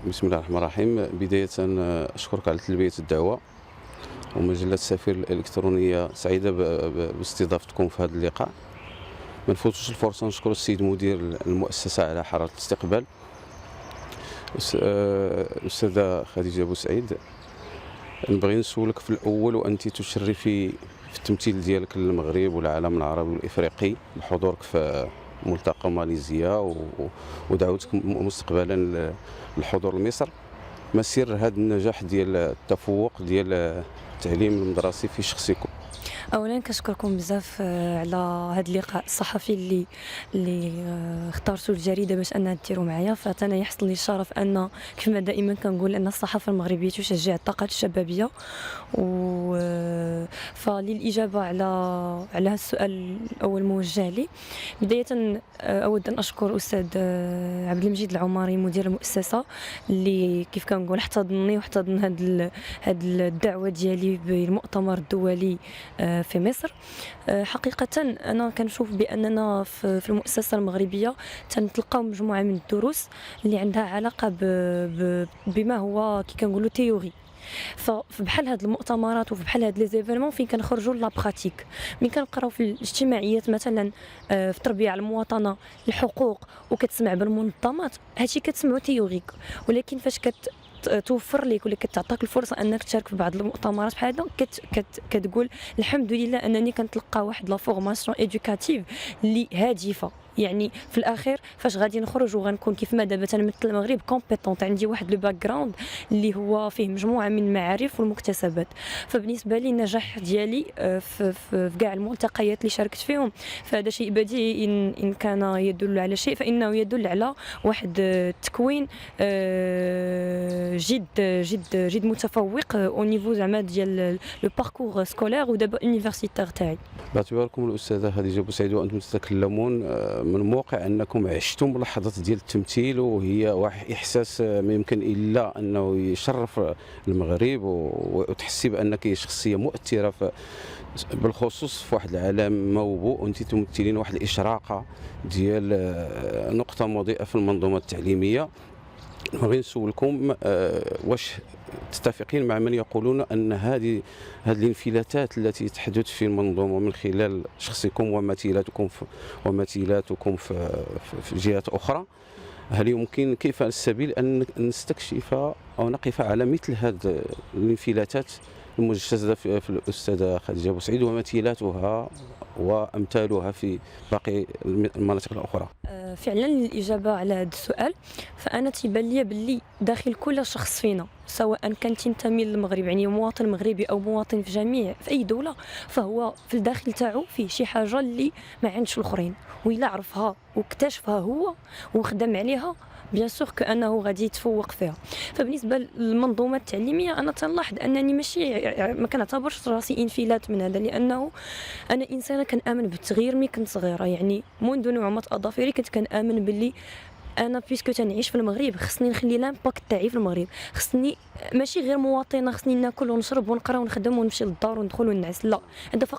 بسم الله الرحمن الرحيم. بداية أشكرك على تلبية الدعوة، ومجلة السفير الإلكترونية سعيدة باستضافتكم في هذا اللقاء. ما نفوتوش الفرصة نشكر السيد مدير المؤسسة على حرارة الاستقبال، الأستاذة خديجة بوسعيد. نبغي نسولك في الأول، وأنت تشرفي في التمثيل ديالك للمغرب والعالم العربي والإفريقي بحضورك في ملتقى ماليزيا، ودعوتك مستقبلا للحضور لمصر. ما سر هذا النجاح ديال التفوق ديال التعليم المدرسي في شخصكم؟ اولا كنشكركم بزاف على هذا اللقاء الصحفي اللي اختارتوا الجريده باش انها ديروا معايا. فانا يحصل لي الشرف ان كما دائما كنقول ان الصحافه المغربيه تشجع الطاقات الشبابيه. و فللاجابه على هذا السؤال الاول موجه لي، بدايه اود ان اشكر استاذ عبد المجيد العماري مدير المؤسسه اللي كيف كنقول احتضنني واحتضن هاد الدعوه ديالي بالمؤتمر الدولي في مصر. حقيقة أنا كنشوف بأننا في المؤسسة المغربية تنتلقاو مجموعة من الدروس اللي عندها علاقة بما هو كي كنقولوا تيوري. فبحال هاد المؤتمرات وبحال هاد لي زيفينمون فين كنخرجوا لا براتيك، ملي كنقراو في الاجتماعيات مثلا في التربيه على المواطنه، الحقوق، وكتسمع بالمنظمات، هادشي كتسمعو تيوريك. ولكن فاش توفر لك ولا كتعطاك الفرصه انك تشارك في بعض المؤتمرات بحال هذا، كتقول الحمد لله انني كنتلقى واحد لا فورماسيون ايدوكاتيف اللي هادفه. يعني في الاخير فاش غادي نخرج وغنكون كيف ما دابا تنمثل المغرب كومبيتونت، عندي واحد لو باك جراوند اللي هو فيه مجموعه من المعارف والمكتسبات. فبالنسبه لي النجاح ديالي في كاع الملتقيات اللي شاركت فيهم، فهذا شيء بديهي. ان كان يدل على شيء فانه يدل على واحد التكوين جد جد جد متفوق او نيفو زعما ديال لو باركور سكولير ودابا يونيفرسيتير تاعي. باعتباركم الأستاذة خديجة بوسعيد وأنتم تتكلمون من الموقع أنكم عشتم لحظات ديال التمثيل، وهي واحد إحساس ما يمكن إلا أنه يشرف المغرب، وتحسي بأنك شخصية مؤثرة بالخصوص في واحد العالم موبوء، وأنت تمثلين واحد الإشراقة ديال نقطة مضيئة في المنظومة التعليمية. نبغي نسولكم واش تتفقين مع من يقولون ان هذه الانفلاتات التي تحدث في المنظومه من خلال شخصكم ومثيلاتكم في جهات اخرى، هل يمكن كيف السبيل ان نستكشف او نقف على مثل هذه الانفلاتات المجسده في الاستاذه خديجه بوسعيد ومثيلاتها وامثالها في باقي المناطق الاخرى؟ فعلا للاجابه على هذا السؤال، فانا تيبان لي باللي داخل كل شخص فينا، سواء كان تنتمي للمغرب يعني مواطن مغربي او مواطن في اي دوله، فهو في الداخل تاعو فيه شي حاجه اللي ما عندش الاخرين، وإلا عرفها واكتشفها هو وخدم عليها بيان سور كانه غادي يتفوق فيها. فبالنسبه للمنظومه التعليميه انا تنلاحظ انني ماشي ما كنعتبرش راسي انفلات من هذا، لانه انا انسانه كنامن بالتغيير ملي كنت صغيره. يعني منذ نعومه اظافري كنت كنامن باللي انا بيسكو تنعيش في المغرب خصني نخلي لامباكت تاعي في المغرب، خصني ماشي غير مواطنه خصني ناكل ونشرب ونقرا ونخدم ونمشي للدار وندخل ونعس، لا،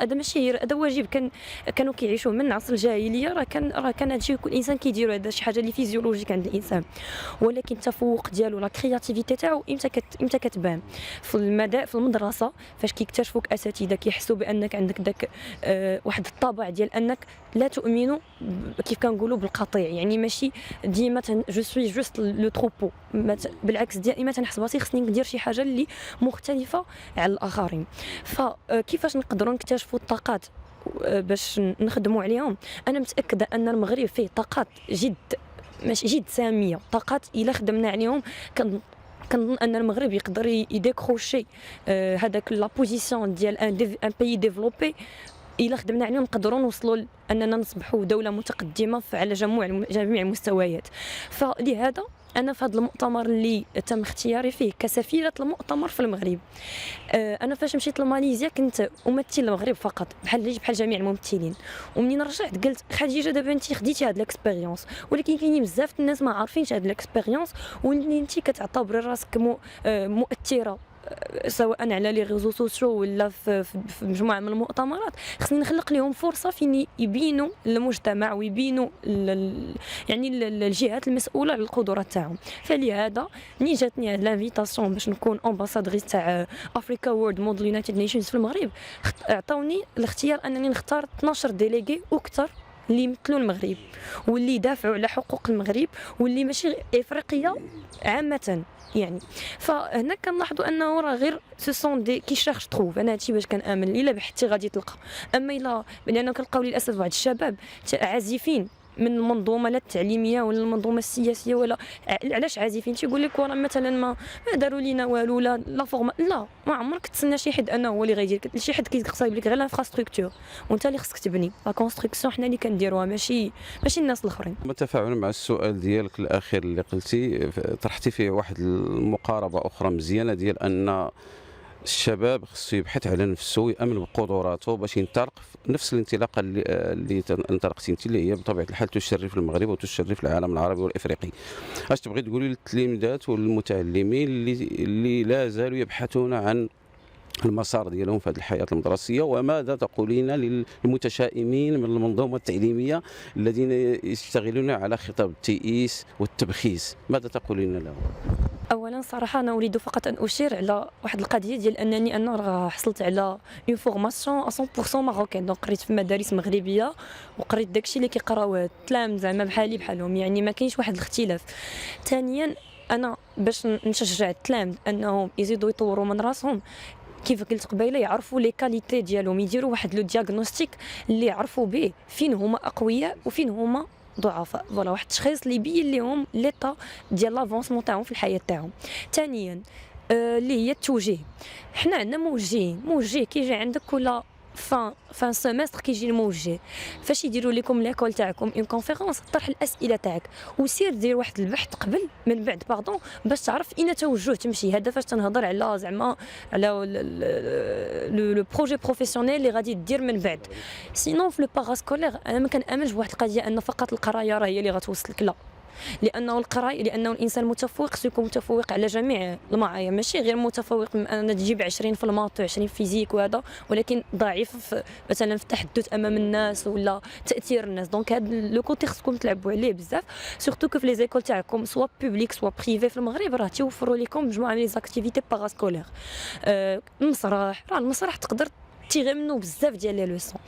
هذا ماشي هذا واجب كانوا كيعيشوه من عصر الجاهليه. راه كان هادشي كل انسان كيديرو، هذا شي حاجه اللي فيزيولوجيك عند الانسان. ولكن التفوق ديالو لا كرياتيفيتي تاعو امتى كتبان في المدرسه، فاش كيكتشفوك اساتذه كيحسوا بانك عندك داك واحد الطابع ديال انك لا تؤمن كيف كنقولوا بالقطيع. يعني ماشي ديما جو سوي جوست لو تروبو، بالعكس دائما تنحس براسي خصني ندير شي حاجه اللي مختلفه على الاخرين. فكيفاش نقدروا نكتشفوا الطاقات باش نخدموا عليهم؟ انا متاكده ان المغرب فيه طاقات ماشي جد ساميه، طاقات الا خدمنا عليهم كنظن ان المغرب يقدر يديكروشي هذاك لا بوزيسيون ديال ان بيي ديفلوبي. الا خدمنا عليهم نقدروا نوصلوا اننا نصبحوا دوله متقدمه على جميع المستويات. فلهذا انا في هذا المؤتمر اللي تم اختياري فيه كسفيره المؤتمر في المغرب، انا فاش مشيت لماليزيا كنت امثل المغرب فقط بحال جميع الممثلين. ومنين رجعت قلت خديجه دابا انت خديتي هاد الاكسبيريونس، ولكن كاينين بزاف الناس ما عارفينش هاد الاكسبيريونس، وانت كتعتبري راسك مؤثره سواء على لي ريزو سوسيو ولا في مجموعه من المؤتمرات، خصني نخلق لهم فرصه فين يبينوا للمجتمع ويبينوا يعني الجهات المسؤوله على القدرات تاعهم. فلهذا ملي جاتني هاد لانفيتاسيون باش نكون امباسادريس تاع افريكا وورد موديل يونايتد نيشنز في المغرب، عطاوني الاختيار انني نختار 12 ديليغي واكثر اللي يمثلوا المغرب واللي يدافعوا على حقوق المغرب واللي ماشي افريقيا عامه يعني. فهنا كنلاحظوا انه راه غير سو سون دي كي شيرش تروف. انا هادشي باش كنامن الا بحثتي غادي تلقى. اما الا لانه كنلقاو للاسف بعض الشباب عازفين من المنظومه لا التعليميه ولا المنظومه السياسيه ولا علاش عازفين تيقول لك وراه مثلا ما داروا لينا والو لا فورما. لا، ما عمرك تسنى شي حد انه هو اللي غيدير. شي حد كيقصايب لك غير لانفراستركتور وانت اللي خصك تبني لا كونستركسيون. حنا اللي كنديروها ماشي الناس الاخرين. تفاعلا مع السؤال ديالك الاخير اللي قلتي، طرحتي فيه واحد المقاربه اخرى مزيانه ديال ان الشباب خصو يبحث على نفسه ويامن بقدراته باش ينطلق في نفس الانطلاقه اللي انطلقتي انت، اللي هي بطبيعه الحال تشرف المغرب وتشرف العالم العربي والافريقي. اش تبغي تقولي للتلاميذات والمتعلمين اللي لا زالوا يبحثون عن المسار ديالهم في هذه الحياه المدرسيه، وماذا تقولين للمتشائمين من المنظومه التعليميه الذين يشتغلون على خطاب التيئيس والتبخيس؟ ماذا تقولين لهم؟ اولا صراحه انا اريد فقط ان اشير على واحد القضيه ديال انني انا راه حصلت على اون فورماسيون 100% ماروكان. دونك قريت في مدارس مغربيه وقريت داكشي اللي كيقراوه التلام زعما بحالي بحالهم، يعني ما كاينش واحد الاختلاف. ثانيا انا باش نشجع التلام انهم يزيدوا يطوروا من راسهم، كيف قلت قبيله يعرفوا لي كاليتي ديالهم، يديروا واحد لو دياغنوستيك اللي يعرفوا به فين هما اقوياء وفين هما ضعفاء. فوالا واحد التشخيص اللي يبين لهم ليطا ديال لافونسمون تاعهم في الحياه تاعهم. ثانيا اللي هي التوجيه. حنا عندنا موجه كيجي عندك كل فان سيمستر كيجي الموجه فاش يديروا لكم ليكول تاعكم اون كونفيرونس طرح الاسئله تاعك وسير دير واحد البحث قبل من بعد باش تعرف اين توجه تمشي. هذا فاش تنهضر على زعما على لو بروجي بروفيسيونيل اللي غادي دير من بعد. سينون في لو باراسكولير انا ما كنامنش بواحد القضيه ان فقط القرايه راه هي اللي غتوصلك. لا، لانه الانسان متفوق سيكون متفوق على جميع المعايير، ماشي غير متفوق انا تجيب 20 في الماط و20 في فيزيك وهذا، ولكن ضعيف في مثلا في التحدث امام الناس ولا تاثير الناس. دونك هذا لو كوتي خصكم تلعبوا عليه بزاف، سورتو كو في لي زيكول تاعكم سوا بوبليك سوا بريفي في المغرب راه تيوفروا لكم مجموعه من لي زاكتيفيتي باراسكولير. المسرح تقدر تيغي منه بزاف ديال لي لوسون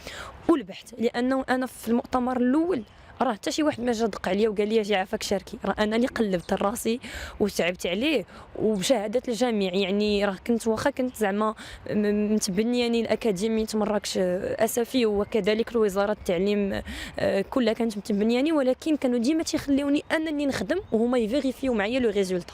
والبحث. لانه انا في المؤتمر الاول راه حتى شي واحد ما جا دق عليا وقال لي عافاك شاركي، راه انا اللي قلبت راسي وتعبت عليه وبشهاده الجميع. يعني راه واخا كنت زعما متبنياني الاكاديميه مراكش اسفي وكذلك وزاره التعليم كلها كانت متبنياني، ولكن كانوا ديما تيخليوني انني نخدم وهما يفيريفيو معايا لو ريزولطا.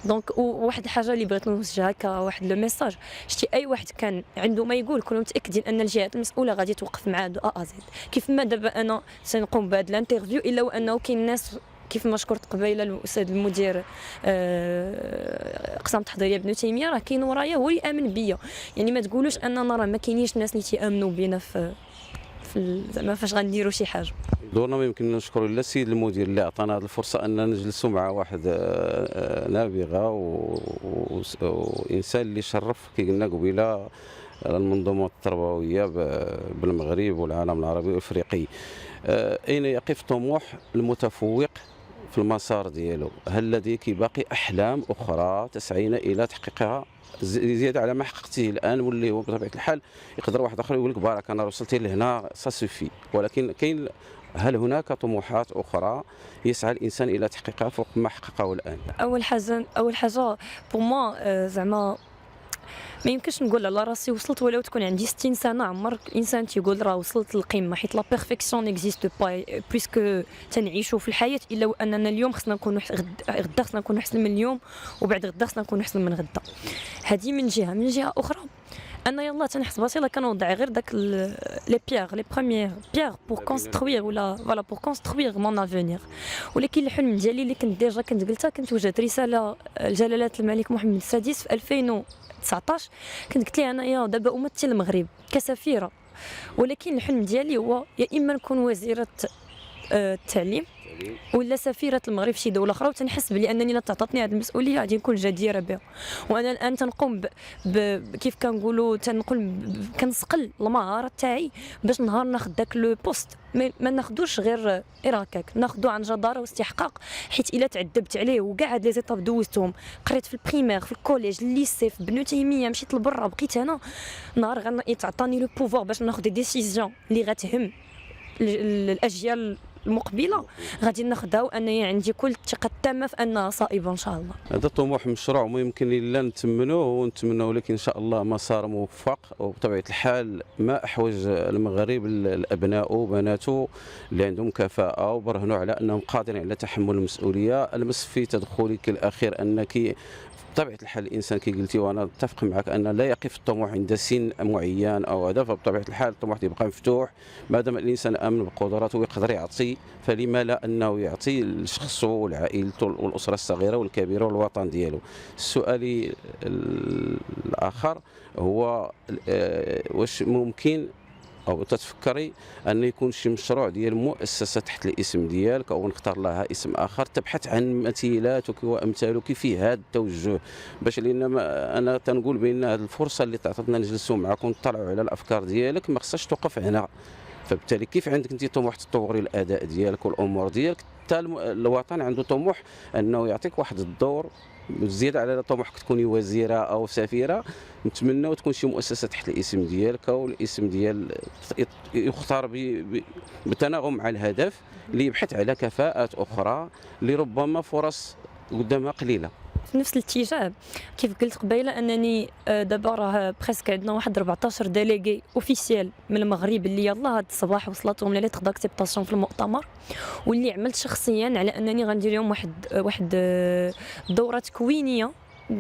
دونك واحد الحاجه اللي بغيت نوجهها كواحد لو ميساج، شتي اي واحد كان عنده ما يقول كونوا متاكدين ان الجهات المسؤوله غادي توقف معاه دو ا زد. كيف ما دابا انا سنقوم بهذا الانترفيو الا وانه كاين ناس كيف ما شكرت قبيله الاستاذ المدير قسم تحضيريه ابن تيميه راه كاين ورايا هو يامن بيا. يعني ما تقولوش اننا راه ما كاينينش ناس اللي تيامنوا بينا في زعما فاش غنديروا شي حاجه. دورنا ما يمكن نشكروا الا السيد المدير اللي عطانا هذه الفرصه ان نجلسوا مع واحد نابغه وانسان اللي شرف كي قلنا قبيله المنظومه التربويه بالمغرب والعالم العربي والافريقي. اين يقف طموح المتفوق في المسار ديالو؟ هل لديك باقي احلام اخرى تسعين الى تحقيقها زياده على ما حققتيه الان، واللي هو بطبيعه الحال يقدر واحد اخر يقول لك بارك انا وصلت لهنا ساسوفي، ولكن كاين هل هناك طموحات اخرى يسعى الانسان الى تحقيقها فوق ما حققه الان؟ اول حاجه بور موا زعما ما يمكنش نقول على راسي وصلت ولو تكون عندي 60 سنه. عمر الانسان تيقول راه وصلت للقمه، حيت لا بيرفيكسيون نيكزيست با بويسكو تنعيشوا في الحياه. الا اننا اليوم خصنا نكونوا غدا خصنا نكونوا احسن من اليوم، وبعد غدا خصنا نكونوا احسن من غدا. هذه من جهه اخرى انا يلاه تنحسباتي لا كنوضع غير داك لي بيير لي بروميير بيير بور كونستروير ولا فوالا بور كونستروير مون افونير. ولكن الحلم ديالي اللي كنت ديجا كنت قلتها، كنت وجدت رساله لجلاله الملك محمد السادس في 2019 كنت قلت ليه انايا دابا امثل المغرب كسفيره، ولكن الحلم ديالي هو يا اما نكون وزيره التعليم ولا سفيره المغرب في شي دوله اخرى، وتنحس بلي انني لا تعطاتني هذه المسؤوليه غادي نكون جديره بها. وانا الان تنقوم كيف كنقولوا كنسقل المهاره تاعي باش نهار ناخذ داك لو بوست ما ناخذوش غير هكاك، ناخذو عن جداره واستحقاق، حيت الا تعذبت عليه وكاع هاد لي زيتاب دوزتهم، قريت في البريمير في الكوليج الليسي في بنو تيميه، مشيت لبرا بقيت هنا، نهار غيتعطاني لو بوفوار باش ناخذ دي ديسيزيون اللي غتهم الاجيال المقبله، غادي ناخذها وانني عندي كل الثقه التامه في انها صائبه ان شاء الله. هذا طموح مشروع ما يمكن الا نتمنوه ونتمنوا لك ان شاء الله مسار موفق، وبطبيعه الحال ما احوج المغرب الابناء وبناته اللي عندهم كفاءه وبرهنوا على انهم قادرين على تحمل المسؤوليه. المس في تدخلك الاخير انك بطبيعه الحال الانسان كي قلتي وانا اتفق معك ان لا يقف الطموح عند سن معين او هذا، فبطبيعه الحال الطموح يبقى مفتوح ما دام الانسان امن بقدراته ويقدر يعطي، فلما لا انه يعطي لشخصه ولعائلته والاسره الصغيره والكبيره والوطن ديالو. السؤال الاخر هو واش ممكن او تتفكري ان يكون شي مشروع ديال مؤسسه تحت الاسم ديالك او نختار لها اسم اخر تبحث عن مثيلاتك وامثالك في هذا التوجه، باش لان انا تنقول بان هذه الفرصه اللي تعطتنا نجلسوا معكم ونطلعوا على الافكار ديالك ما خصهاش توقف هنا. فبالتالي كيف عندك انت طموح تطوري الاداء ديالك والامور ديالك، حتى الوطن عنده طموح انه يعطيك واحد الدور زياده على طموحك تكوني وزيره او سفيره. نتمنى تكون شي مؤسسه تحت الاسم ديالك والاسم ديال يختار بالتناغم مع الهدف اللي يبحث على كفاءات اخرى اللي ربما فرص قدامها قليله. في نفس الاتجاه كيف قلت قبيله انني دابا راه بريسك عندنا واحد 14 ديليغي اوفيسيال من المغرب اللي يلاه هذا الصباح وصلتهم لي ليتر داكسبتاسيون في المؤتمر، واللي عملت شخصيا على انني غندير لهم واحد دوره تكوينيه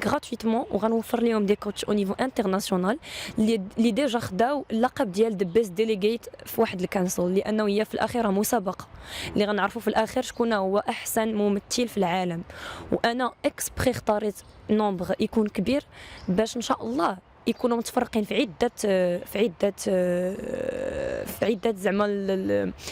غراتويتمون وغنوفر لهم دي كوتش او نيفو انترناسيونال اللي ديجا خداو اللقب ديال ذا بيست ديليغيت في واحد الكانسل، لانه هي في الاخير مسابقه اللي غنعرفوا في الاخير شكون هو احسن ممثل في العالم. وانا اكسبري اختاريت نومبر يكون كبير باش ان شاء الله يكونوا متفرقين في عده زعما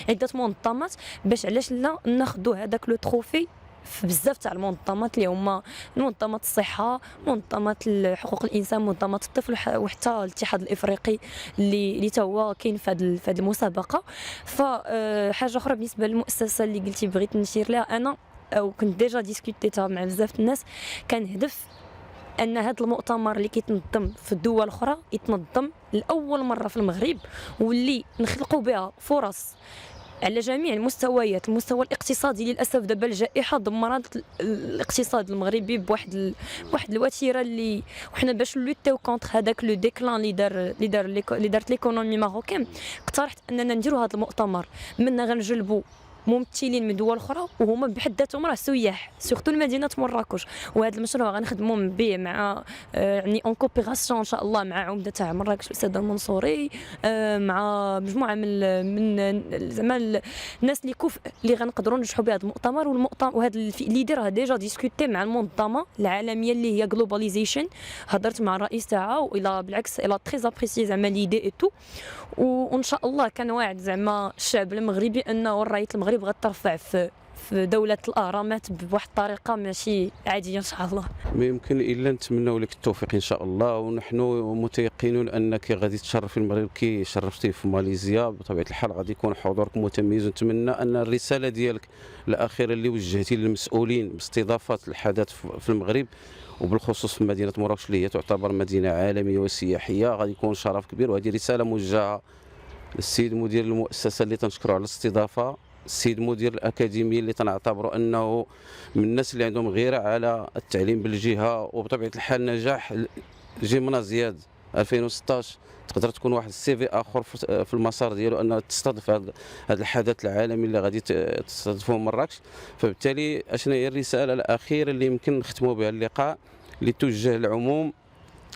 عده منظمات، باش علاش لا ناخذوا هذاك لو تروفي في بزاف تاع المنظمات اللي هما منظمات الصحه، منظمات حقوق الانسان، منظمات الطفل، وحتى الاتحاد الافريقي اللي تا هو كاين في هذه المسابقه. فحاجه اخرى بالنسبه للمؤسسه اللي قلتي بغيت نشير لها، انا او كنت ديجا ديسكوتيتها مع بزاف الناس، كان هدف ان هذا المؤتمر اللي كيتنظم في الدول الاخرى يتنظم لاول مره في المغرب، واللي نخلقوا بها فرص على جميع المستويات. المستوى الاقتصادي للاسف دابا الجائحه دمرت الاقتصاد المغربي بواحد الوتيره اللي وحنا باش لوتيو كونتر هذاك لو ديكلان اللي دارت ليكونومي ماروكان، اقترحت اننا نديروا هذا المؤتمر منا غنجلبوا ممثلين من دول اخرى وهما بحد ذاتهم راه سياح سورتو لمدينه مراكش. وهذا المشروع غنخدموا به مع يعني اون كوبيراسيون ان شاء الله مع عمده تاع مراكش الاستاذ المنصوري، مع مجموعه من زعما الناس اللي كفء اللي غنقدروا ننجحوا بهذا المؤتمر. والمؤتمر وهذا اللي يديرها ديجا ديسكوتي مع المنظمه العالميه اللي هي جلوباليزيشن، هضرت مع الرئيس تاعها والى بالعكس الى تري ابريسي زعما ليدي اي تو، وان شاء الله كان واعد زعما الشعب المغربي انه رايه المغرب غترفع في دولة الأهرامات بواحد الطريقة ماشي عادية إن شاء الله. ما يمكن إلا نتمنوا لك التوفيق إن شاء الله، ونحن متيقنون أنك غادي تشرفي المغرب كي شرفتيه في ماليزيا. بطبيعة الحال غادي يكون حضورك متميز، ونتمنى أن الرسالة ديالك الأخيرة اللي وجهتي للمسؤولين باستضافة الحدث في المغرب وبالخصوص في مدينة مراكش اللي هي تعتبر مدينة عالمية وسياحية، غادي يكون شرف كبير. وهذه رسالة موجهة للسيد مدير المؤسسة اللي تنشكره على الاستضافة، السيد مدير الأكاديمية اللي تنعتبره أنه من الناس اللي عندهم غيرة على التعليم بالجهة. وبطبيعة الحال نجاح جيمنازياد 2016 تقدر تكون واحد السي في اخر في المسار ديالو انها تستضيف هذا الحدث العالمي اللي غادي تستضيفه مراكش. فبالتالي اشنا هي الرساله الاخيره اللي يمكن نختموا بها اللقاء اللي توجه للعموم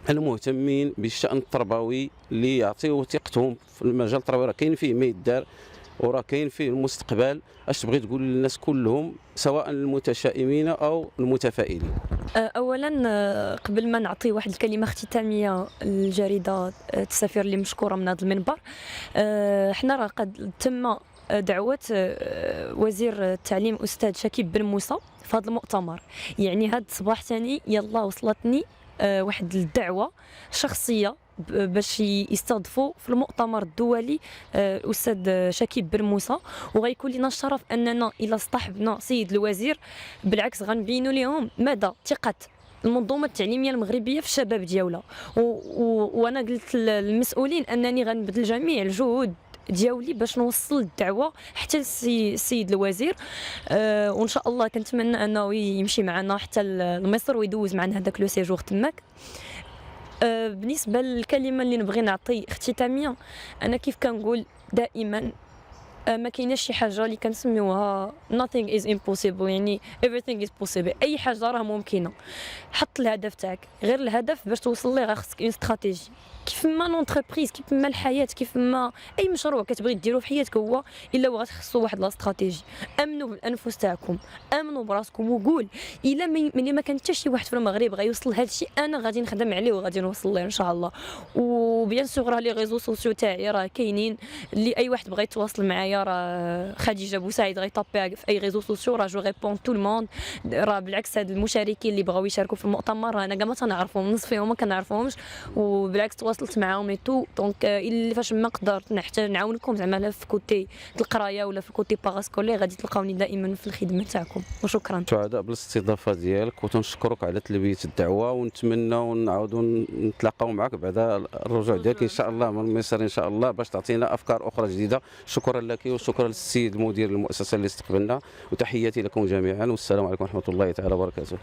المهتمين بالشان التربوي اللي يعطيو ثقتهم في المجال التربوي؟ راه كاين فيه ما يدار وراه كاين فيه المستقبل. اش تبغي تقول للناس كلهم سواء المتشائمين او المتفائلين؟ اولا قبل ما نعطي واحد الكلمه اختتاميه للجريده السفير اللي مشكوره من هذا المنبر، حنا راه قد تم دعوة وزير التعليم أستاذ شكيب بن موسى في هذا المؤتمر. يعني هذا الصباح ثاني يلا وصلتني واحد الدعوة شخصية باش يستضيفوا في المؤتمر الدولي الاستاذ شكيب بن موسى، وغيكون لنا الشرف اننا الى اصطحبنا سيد الوزير بالعكس غنبينوا لهم مدى ثقه المنظومه التعليميه المغربيه في الشباب ديالها. وانا قلت للمسؤولين انني غنبذل جميع الجهود ديالي باش نوصل الدعوه حتى للسيد الوزير. وان شاء الله كنتمنى انه يمشي معنا حتى لمصر ويدوز معنا هذاك لو سيجور تماك. بالنسبه للكلمه اللي نبغي نعطي اختتاميه، انا كيف كنقول دائما ما كايناش شي حاجه اللي كنسميوها nothing is impossible، يعني everything is possible، اي حاجه راه ممكنه. حط الهدف تاعك، غير الهدف باش توصل ليه خاصك اون استراتيجي. كيف ما لونتربريز، كيف ما الحياه، كيف ما اي مشروع كتبغي ديرو في حياتك، هو الا غتخصو واحد لا استراتيجي. امنوا بالانفس تاعكم، امنوا براسكم، وقول الا ملي ما كان حتى شي واحد في المغرب غيوصل هذا الشيء انا غادي نخدم عليه وغادي نوصل ليه ان شاء الله. وبيان سور راه لي ريزو سوسيو تاعي راه كاينين، اللي اي واحد بغى يتواصل معايا راه خديجه بوسعيد غيطابي في اي ريزو سوسيو، راه جو ريبون تو الموند. راه بالعكس هاد المشاركين اللي بغاو يشاركوا في المؤتمر انا كاع ما تنعرفهم، نص فيهم ما كنعرفهمش، وبالعكس تواصلت معاهم اي تو. دونك اللي فاش ما قدرت نحتاج نعاونكم زعما لا في كوتي القرايه ولا في كوتي باراسكولي غادي تلقاوني دائما في الخدمه تاعكم. وشكرا. سعداء بالاستضافه ديالك وتنشكرك على تلبيه الدعوه، ونتمنى نعاودوا نتلاقاو معك بعد الرجوع ديالك ان شاء الله من مصر ان شاء الله باش تعطينا افكار اخرى جديده. شكرا لك وشكرا للسيد المدير المؤسسه اللي استقبلنا، وتحياتي لكم جميعا والسلام عليكم ورحمه الله تعالى وبركاته.